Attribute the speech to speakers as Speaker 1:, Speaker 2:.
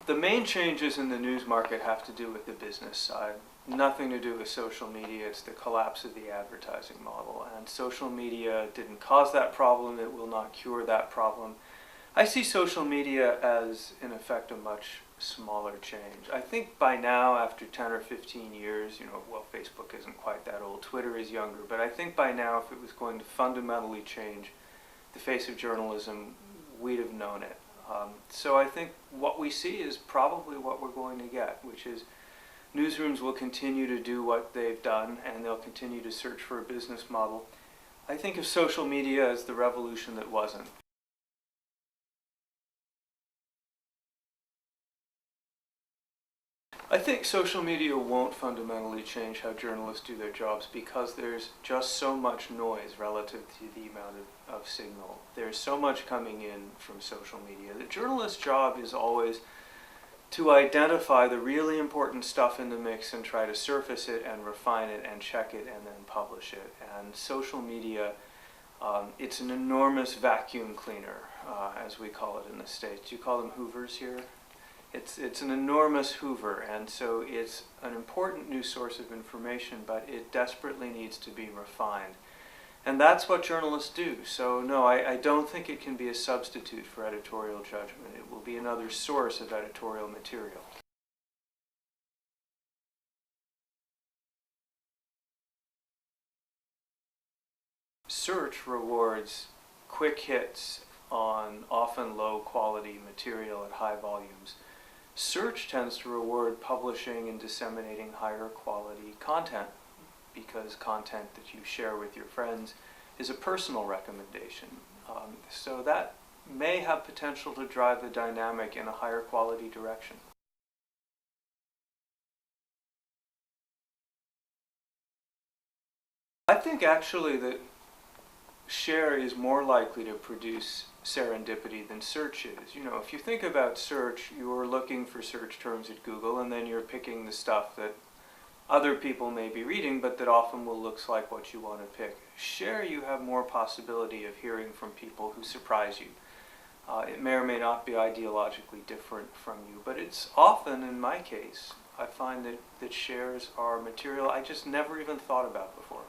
Speaker 1: The main changes in the news market have to do with the business side. Nothing to do with social media. It's the collapse of the advertising model. And social media didn't cause that problem. It will not cure that problem. I see social media as, in effect, a much smaller change. I think by now, after 10 or 15 years, well, Facebook isn't quite that old, Twitter is younger, but I think by now, if it was going to fundamentally change the face of journalism, we'd have known it. So I think what we see is probably what we're going to get, which is newsrooms will continue to do what they've done, and they'll continue to search for a business model. I think of social media as the revolution that wasn't. I think social media won't fundamentally change how journalists do their jobs because there's just so much noise relative to the amount of signal. There's so much coming in from social media. The journalist's job is always to identify the really important stuff in the mix and try to surface it and refine it and check it and then publish it. And social media, it's an enormous vacuum cleaner, as we call it in the States. Do you call them hoovers here? It's an enormous hoover, and so it's an important new source of information, but it desperately needs to be refined. And that's what journalists do. So no, I don't think it can be a substitute for editorial judgment. It will be another source of editorial material. Search rewards quick hits on often low quality material at high volumes. Search tends to reward publishing and disseminating higher quality content because content that you share with your friends is a personal recommendation. So that may have potential to drive the dynamic in a higher quality direction. I think actually that share is more likely to produce serendipity than search is. If you think about search, you're looking for search terms at Google and then you're picking the stuff that other people may be reading but that often will look like what you want to pick. Share, you have more possibility of hearing from people who surprise you. It may or may not be ideologically different from you, but it's often, in my case, I find that shares are material I just never even thought about before.